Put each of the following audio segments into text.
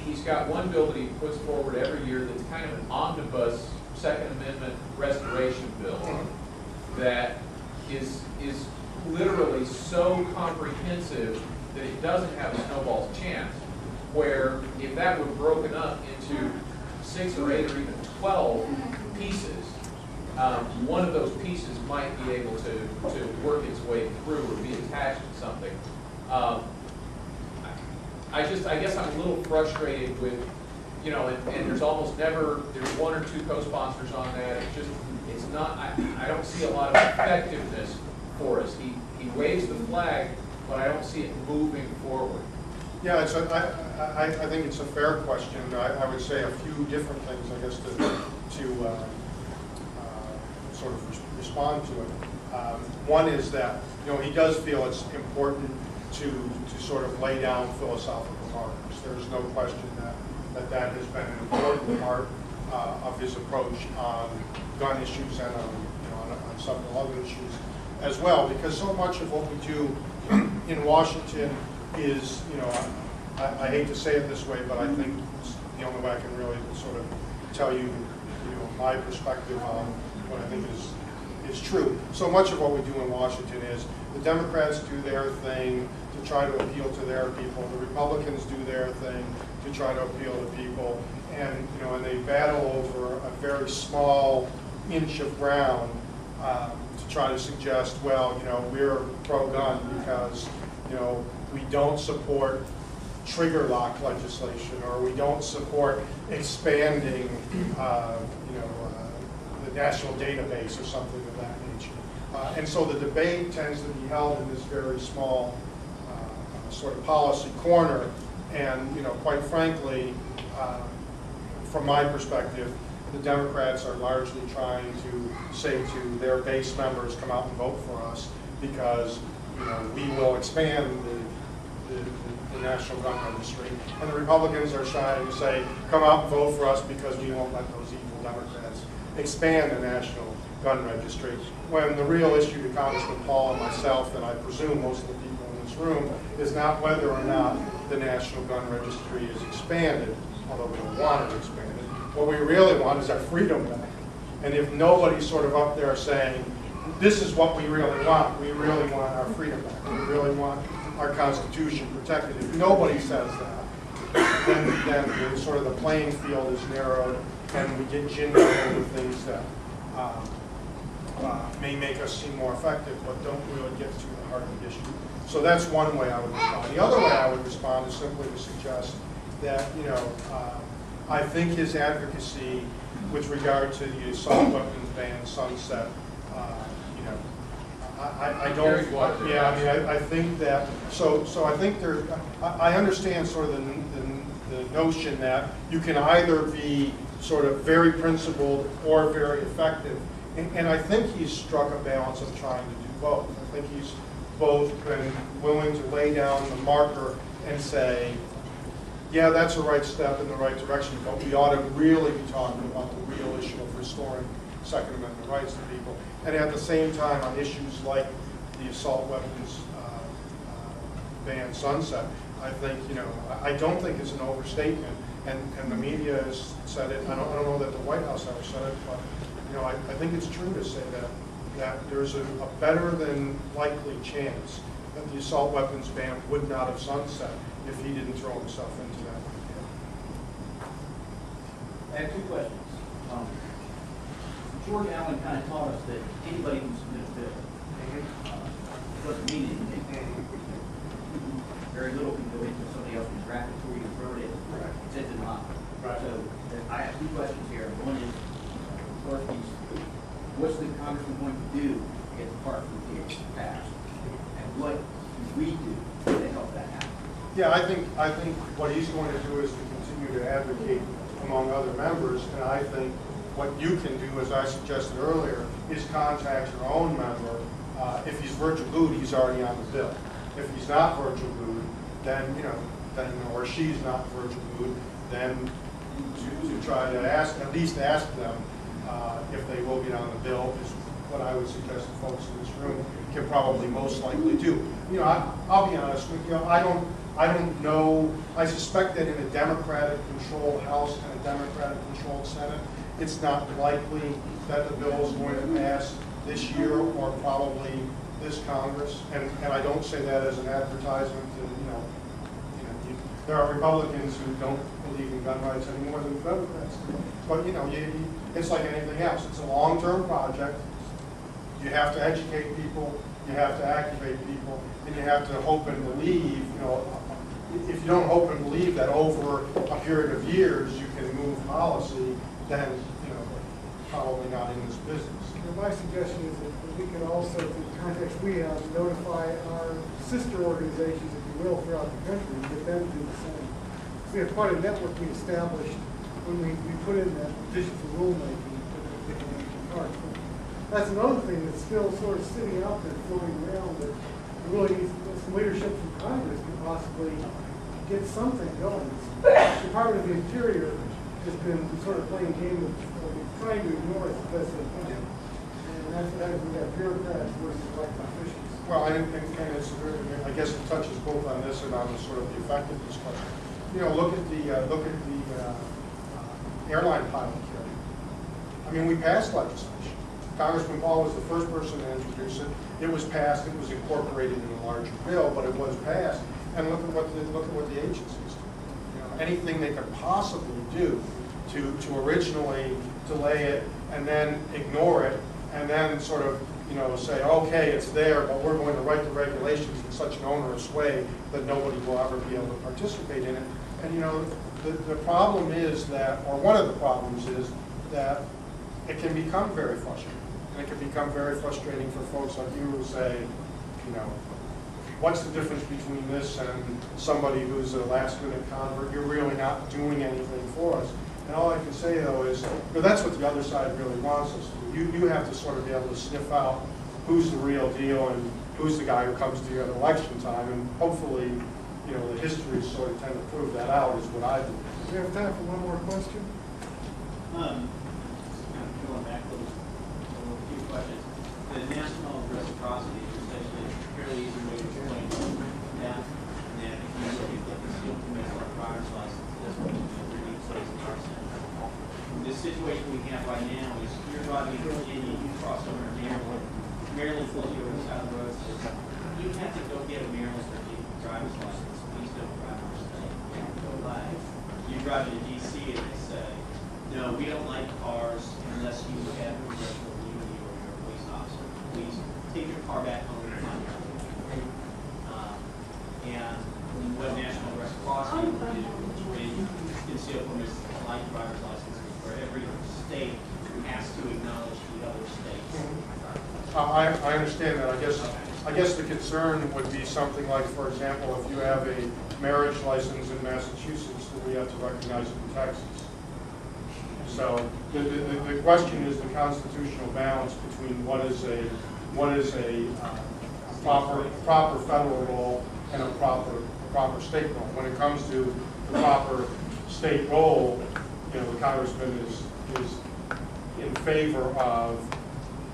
He's got one bill that he puts forward every year that's kind of an omnibus Second Amendment restoration bill that is literally so comprehensive that it doesn't have a snowball's chance. Where if that were broken up into 6 or 8 or even 12 pieces, one of those pieces might be able to work its way through or be attached to something. I guess I'm a little frustrated with, you know, and there's almost never, there's 1 or 2 co-sponsors on that. It's not, I don't see a lot of effectiveness for us. He waves the flag, but I don't see it moving forward. Yeah, I think it's a fair question. I would say a few different things, I guess, to sort of respond to it. One is that, you know, he does feel it's important to sort of lay down philosophical markers. There's no question that has been an important part of his approach on gun issues and on several other issues as well, because so much of what we do in Washington is, you know, I hate to say it this way, but I think it's the only way I can really sort of tell you, my perspective on what I think is true. So much of what we do in Washington is the Democrats do their thing to try to appeal to their people, the Republicans do their thing to try to appeal to people, and and they battle over a very small inch of ground to try to suggest, well, we're pro-gun because we don't support trigger lock legislation, or we don't support expanding the national database or something of that nature. And so the debate tends to be held in this very small sort of policy corner, and quite frankly, from my perspective, the Democrats are largely trying to say to their base members, come out and vote for us because we will expand the national gun registry. And the Republicans are trying to say, come out and vote for us because we won't let those evil Democrats expand the national gun registry. When the real issue to Congressman Paul and myself, and I presume most of the people in this room, is not whether or not the national gun registry is expanded, although we don't want it expanded. What we really want is our freedom back. And if nobody's sort of up there saying, this is what we really want our freedom back, we really want our Constitution protected. If nobody says that, then the, sort of the playing field is narrowed, and we get ginned up over things that may make us seem more effective, but don't really get to the heart of the issue. So that's one way I would respond. The other way I would respond is simply to suggest that, I think his advocacy with regard to the assault weapons ban sunset, I don't. Yeah, I mean, I think that. So I think there. I understand sort of the notion that you can either be sort of very principled or very effective, and I think he's struck a balance of trying to do both. I think he's both been willing to lay down the marker and say, yeah, that's a right step in the right direction, but we ought to really be talking about the real issue of restoring Second Amendment rights to people. And at the same time, on issues like the assault weapons ban sunset, I think, I don't think it's an overstatement. And the media has said it. I don't know that the White House ever said it, but I think it's true to say that there's a better than likely chance that the assault weapons ban would not have sunset if he didn't throw himself into that. I have 2 questions. George Allen kind of taught us that anybody can submit a bill. Doesn't mean anything. Very little can go into somebody else's draft before you throw it in. Right. Except in mine. Right. So I have 2 questions here. One is, what's the congressman going to do to get the Park Review passed? And what can we do to help that happen? Yeah, I think what he's going to do is to continue to advocate among other members, and I think what you can do, as I suggested earlier, is contact your own member. If he's virtual boot, he's already on the bill. If he's not virtual boot, then or she's not virtual boot, then to try to at least ask them if they will get on the bill is what I would suggest the folks in this room can probably most likely do. I'll be honest with you. I don't know, I suspect that in a Democratic-controlled House and a Democratic-controlled Senate, it's not likely that the bill is going to pass this year or probably this Congress. And I don't say that as an advertisement to, there are Republicans who don't believe in gun rights any more than Democrats do. But, it's like anything else. It's a long-term project. You have to educate people, you have to activate people, and you have to hope and believe, if you don't hope and believe that over a period of years you can move policy, then, probably not in this business. My suggestion is that we can also, in the context we have, notify our sister organizations, if you will, throughout the country, and get them to do the same. We have quite a network we established when we put in that petition for rulemaking to the cards. That's another thing that's still sort of sitting out there, floating around, that really needs some leadership from Congress to possibly get something going. The Department of the Interior has been sort of playing a game of trying to ignore it as best they can. And that's what happens when you have bureaucrats versus elected officials. Well, I guess it touches both on this and on the sort of the effectiveness question. Look at the airline pilot care. I mean, we passed legislation. Congressman Paul was the first person to introduce it. It was passed. It was incorporated in a larger bill, but it was passed. And look at what the agencies do. Anything they could possibly do to originally delay it and then ignore it and then sort of say, okay, it's there, but we're going to write the regulations in such an onerous way that nobody will ever be able to participate in it. And the problem is that, or one of the problems is that it can become very frustrating. And it can become very frustrating for folks like you who say, what's the difference between this and somebody who's a last-minute convert? You're really not doing anything for us. And all I can say, though, is that's what the other side really wants us to do. You have to sort of be able to sniff out who's the real deal and who's the guy who comes to you at election time. And hopefully, the history sort of tend to prove that out is what I do. Do we have time for one more question? Going back a few questions. The national reciprocity is essentially a fairly easy way to explain that. And then if you look at the concealed permits on a driver's license, that's what we need to say in our center. This situation we have right now is you're driving in Virginia, you cross over to Maryland. Maryland pulls you over the side of the road and says, you have to go get a Maryland Virginia driver's license. Please don't drive our state. Go away. You drive to D.C. and they say, no, we don't like cars unless you have congressional immunity or you're a police officer. Please take your car back home and find out. And what national reciprocity will do when concealed permits like driver's licenses for every state has to acknowledge the other states. I understand that. I guess the concern would be something like, for example, if you have a marriage license in Massachusetts, then we have to recognize it in Texas. So the question is the constitutional balance between what is a proper federal role and a proper state role. When it comes to the proper state role, the congressman is in favor of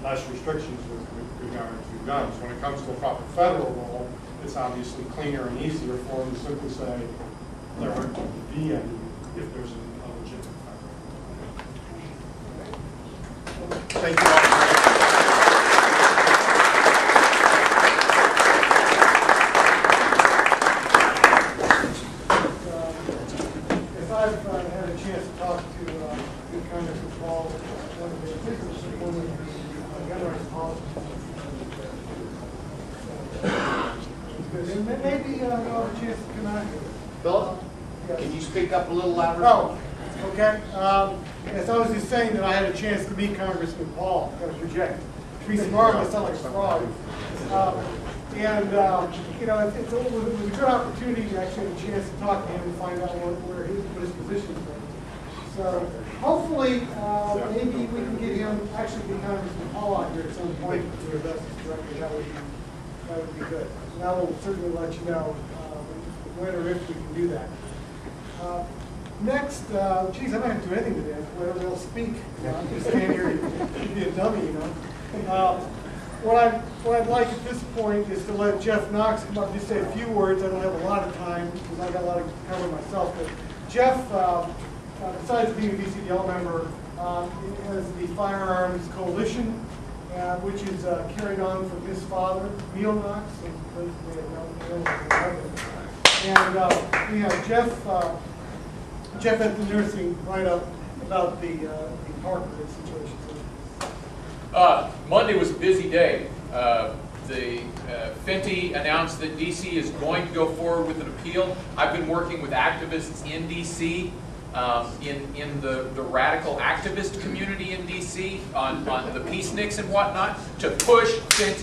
less restrictions with regard to guns. When it comes to a proper federal role, it's obviously cleaner and easier for him to simply say there aren't going to be any if there's a legitimate federal role. Thank you all. Maybe I'll have a chance to come out here. Philip, can you speak up a little louder? Oh, okay. Yes, I was just saying that I had a chance to meet Congressman Paul. I got to project. To be smart, I sound like a fraud. It was a good opportunity to actually have a chance to talk to him and find out what his position is. So hopefully, maybe we can get him, actually get Congressman Paul out here at some point to address this directly. That would be good. And I will certainly let you know when or if we can do that. Next, geez, I don't have to do anything today. Whatever they'll speak. I'm just standing here to be a dummy, what I'd like at this point is to let Jeff Knox come up and just say a few words. I don't have a lot of time because I got a lot to cover myself. But Jeff, besides being a VCDL member, has the Firearms Coalition, which is carried on from his father, Neil Knox. And we have Jeff at the nursing right up about the Parker situation. Monday was a busy day. The Fenty announced that DC is going to go forward with an appeal. I've been working with activists in DC, in the radical activist community in DC on the peaceniks and whatnot to push Fenty